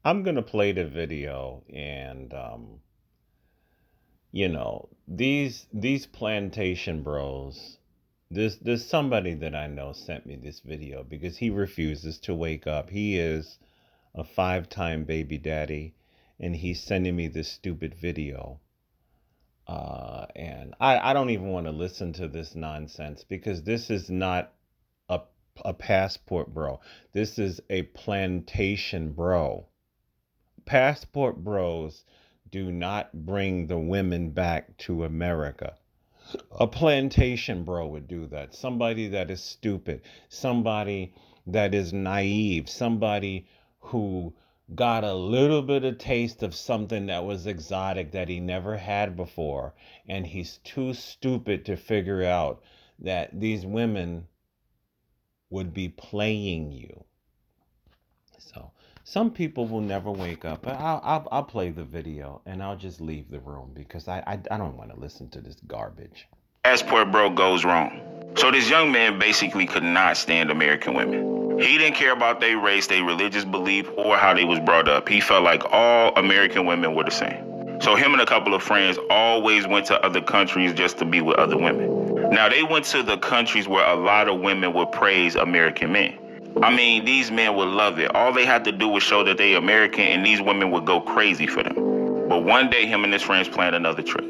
I'm gonna play the video, and these plantation bros. There's somebody that I know sent me this video because he refuses to wake up. He is a five-time baby daddy, and he's sending me this stupid video. And I don't even want to listen to this nonsense because this is not a, a passport bro. This is a plantation bro. Passport bros do not bring the women back to America. A plantation bro would do that. Somebody that is stupid, somebody that is naive, somebody who got a little bit of taste of something that was exotic that he never had before, and he's too stupid to figure out that these women would be playing you. So some people will never wake up. But I'll play the video and I'll just leave the room because I don't want to listen to this garbage. Passport bro goes wrong. So this young man basically could not stand American women. He didn't care about their race, their religious belief, or how they was brought up. He felt like all American women were the same. So him and a couple of friends always went to other countries just to be with other women. Now they went to the countries where a lot of women would praise American men. I mean, these men would love it. All they had to do was show that they American and these women would go crazy for them. But one day him and his friends planned another trip.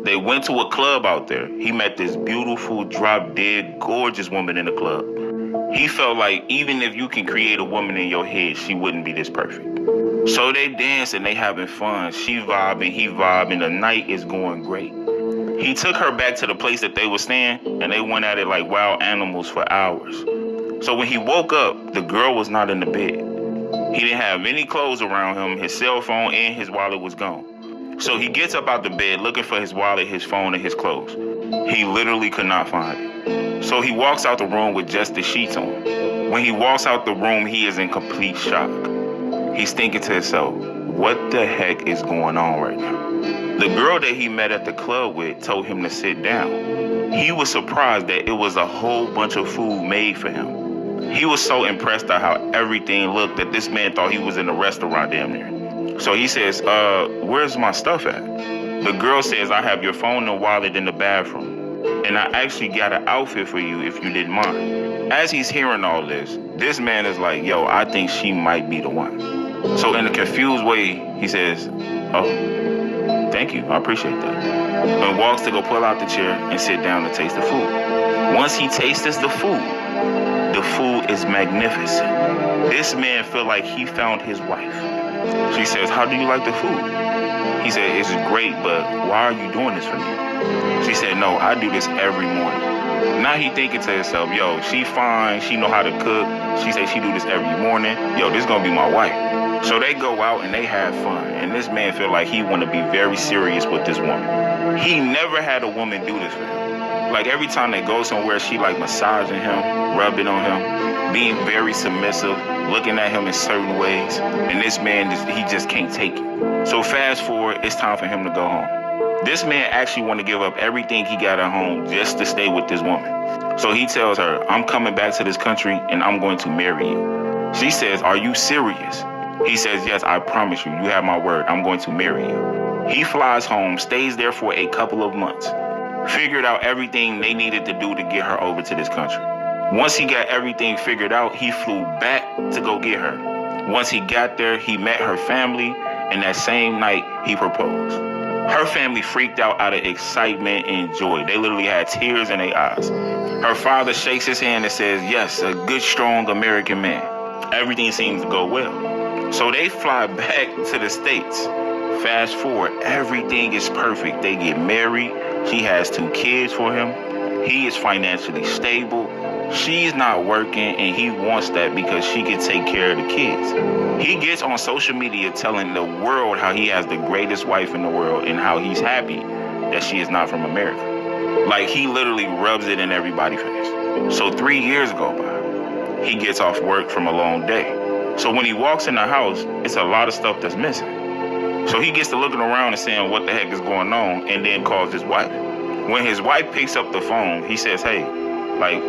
They went to a club out there. He met this beautiful, drop-dead, gorgeous woman in the club. He felt like even if you can create a woman in your head, she wouldn't be this perfect. So they dance and they having fun. She vibing, he vibing. The night is going great. He took her back to the place that they were staying, and they went at it like wild animals for hours. So when he woke up, the girl was not in the bed. He didn't have any clothes around him. His cell phone and his wallet was gone. So he gets up out the bed looking for his wallet, his phone, and his clothes. He literally could not find it. So he walks out the room with just the sheets on. When he walks out the room, he is in complete shock. He's thinking to himself, what the heck is going on right now? The girl that he met at the club with told him to sit down. He was surprised that it was a whole bunch of food made for him. He was so impressed at how everything looked that this man thought he was in a restaurant damn near. So he says, where's my stuff at? The girl says, I have your phone and wallet in the bathroom. And I actually got an outfit for you if you didn't mind. As he's hearing all this man is like, yo, I think she might be the one. So in a confused way, he says, oh, thank you, I appreciate that. And walks to go pull out the chair and sit down to taste the food. Once he tastes the food is magnificent. This man feel like he found his wife. She says, how do you like the food? He said, it's great, but why are you doing this for me? She said, no, I do this every morning. Now he thinking to himself, yo, she fine, she know how to cook. She say she do this every morning. Yo, this gonna be my wife. So they go out and they have fun. And this man feel like he want to be very serious with this woman. He never had a woman do this for him. Like every time they go somewhere, she like massaging him, rubbing on him, being very submissive, looking at him in certain ways. And this man, he just can't take it. So fast forward, it's time for him to go home. This man actually want to give up everything he got at home just to stay with this woman. So he tells her, I'm coming back to this country and I'm going to marry you. She says, are you serious? He says, yes, I promise you, you have my word, I'm going to marry you. He flies home, stays there for a couple of months, figured out everything they needed to do to get her over to this country. Once he got everything figured out, he flew back to go get her. Once he got there, he met her family, and that same night, he proposed. Her family freaked out of excitement and joy. They literally had tears in their eyes. Her father shakes his hand and says, yes, a good, strong American man. Everything seems to go well. So they fly back to the States. Fast forward, everything is perfect. They get married. She has 2 kids for him. He is financially stable. She's not working, and he wants that because she can take care of the kids. He gets on social media telling the world how he has the greatest wife in the world and how he's happy that she is not from America. Like, he literally rubs it in everybody's face. So 3 years go by. He gets off work from a long day. So when he walks in the house, it's a lot of stuff that's missing. So he gets to looking around and saying what the heck is going on, and then calls his wife. When his wife picks up the phone, he says, hey, like,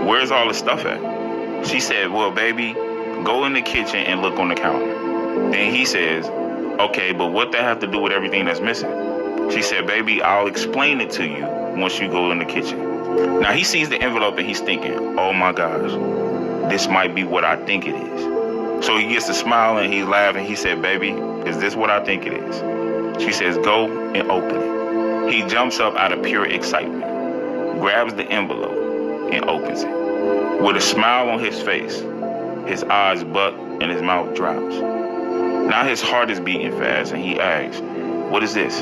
where's all the stuff at? She said, well, baby, go in the kitchen and look on the counter. Then he says, okay, but what that have to do with everything that's missing? She said, baby, I'll explain it to you once you go in the kitchen. Now he sees the envelope and he's thinking, oh my gosh, this might be what I think it is. So he gets a smile and he's laughing. He said, baby, is this what I think it is? She says, go and open it. He jumps up out of pure excitement, grabs the envelope and opens it. With a smile on his face, his eyes buck and his mouth drops. Now his heart is beating fast and he asks, what is this?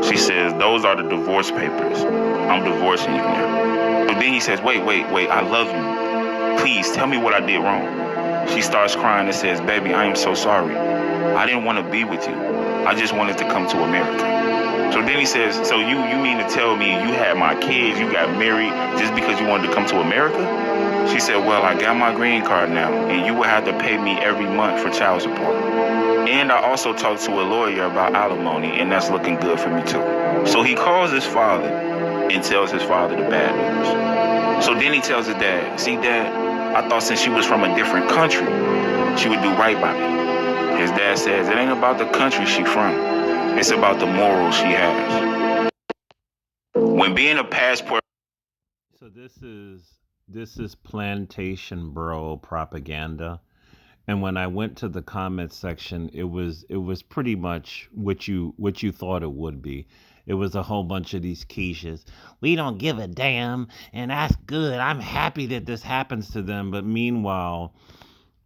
She says, those are the divorce papers. I'm divorcing you now. But then he says, wait, I love you. Please tell me what I did wrong. She starts crying and says, baby, I am so sorry. I didn't want to be with you. I just wanted to come to America. So then he says, so you mean to tell me you had my kids, you got married just because you wanted to come to America? She said, well, I got my green card now, and you will have to pay me every month for child support. And I also talked to a lawyer about alimony, and that's looking good for me too. So he calls his father and tells his father the bad news. So then he tells his dad, see, Dad, I thought since she was from a different country, she would do right by me. His dad says, it ain't about the country she from. It's about the morals she has. When being a passport... So this is Plantation Bro Propaganda. And when I went to the comments section, it was pretty much what you thought it would be. It was a whole bunch of these quiches. We don't give a damn, and that's good. I'm happy that this happens to them. But meanwhile,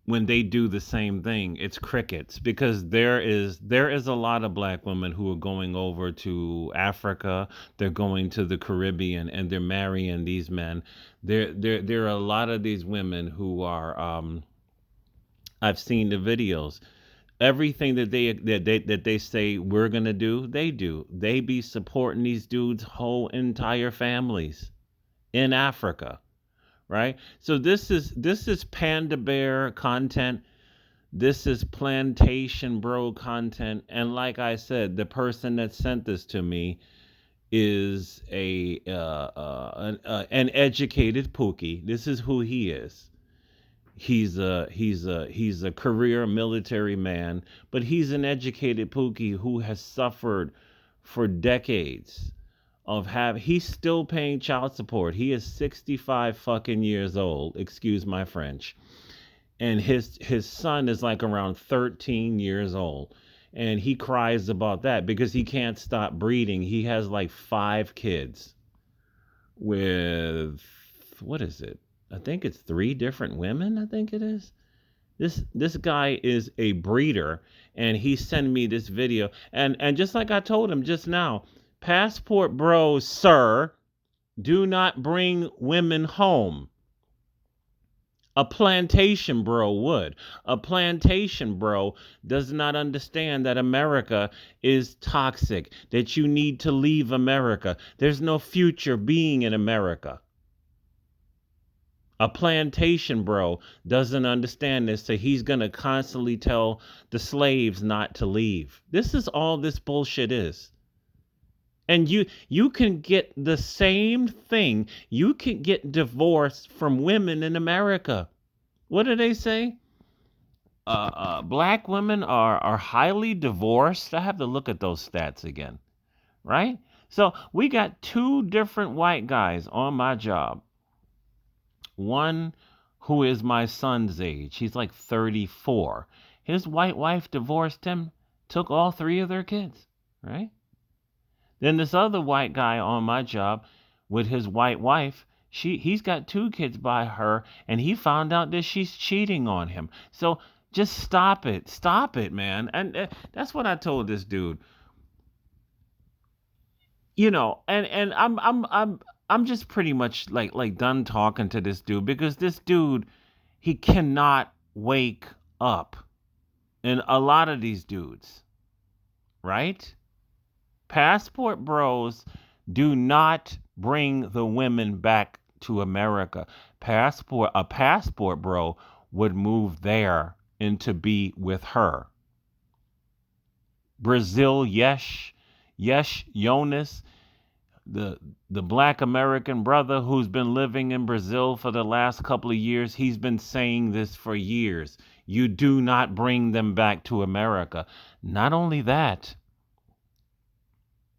when they do the same thing, it's crickets, because there is a lot of black women who are going over to Africa, they're going to the Caribbean, and they're marrying these men. There are a lot of these women who are I've seen the videos. Everything that they say we're gonna do, they do. They be supporting these dudes' whole entire families in Africa, right? So this is Panda Bear content. This is Plantation Bro content. And like I said, the person that sent this to me is an educated Pookie. This is who he is. He's a career military man, but he's an educated Pookie who has suffered for decades he's still paying child support. He is 65 fucking years old, excuse my French. And his son is like around 13 years old. And he cries about that because he can't stop breeding. He has like 5 kids with, what is it? I think it's 3 different women, I think it is. This guy is a breeder, and he sent me this video. And just like I told him just now, passport bros, sir, do not bring women home. A plantation bro would. A plantation bro does not understand that America is toxic, that you need to leave America. There's no future being in America. A plantation bro doesn't understand this, so he's going to constantly tell the slaves not to leave. This is all this bullshit is. And you can get the same thing. You can get divorced from women in America. What do they say? Black women are highly divorced. I have to look at those stats again, right? So we got 2 different white guys on my job. One who is my son's age. He's like 34. His white wife divorced him, took all 3 of their kids, right? Then this other white guy on my job with his white wife, he's got 2 kids by her, and he found out that she's cheating on him. So just stop it. Stop it, man. And that's what I told this dude. You know, and I'm just pretty much like done talking to this dude, because this dude, he cannot wake up. And a lot of these dudes, right? Passport bros do not bring the women back to America. A passport bro would move there and to be with her. Brazil, yes, Jonas. the the black American brother who's been living in Brazil for the last couple of years, he's been saying this for years. You do not bring them back to America. Not only that,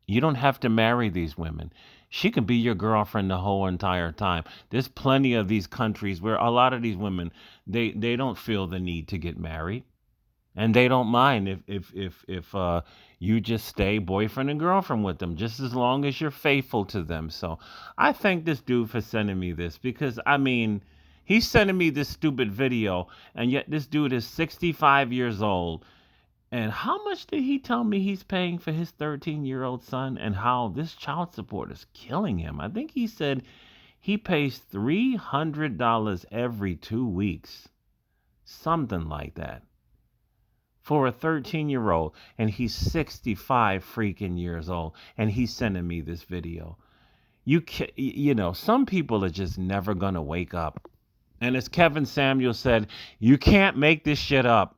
you don't have to marry these women. She can be your girlfriend the whole entire time. There's plenty of these countries where a lot of these women, they don't feel the need to get married, and they don't mind if you just stay boyfriend and girlfriend with them, just as long as you're faithful to them. So I thank this dude for sending me this, because I mean, he's sending me this stupid video, and yet this dude is 65 years old. And how much did he tell me he's paying for his 13-year-old son, and how this child support is killing him? I think he said he pays $300 every 2 weeks, something like that, for a 13-year-old, and he's 65 freaking years old, and he's sending me this video. You know, some people are just never going to wake up. And as Kevin Samuel said, you can't make this shit up.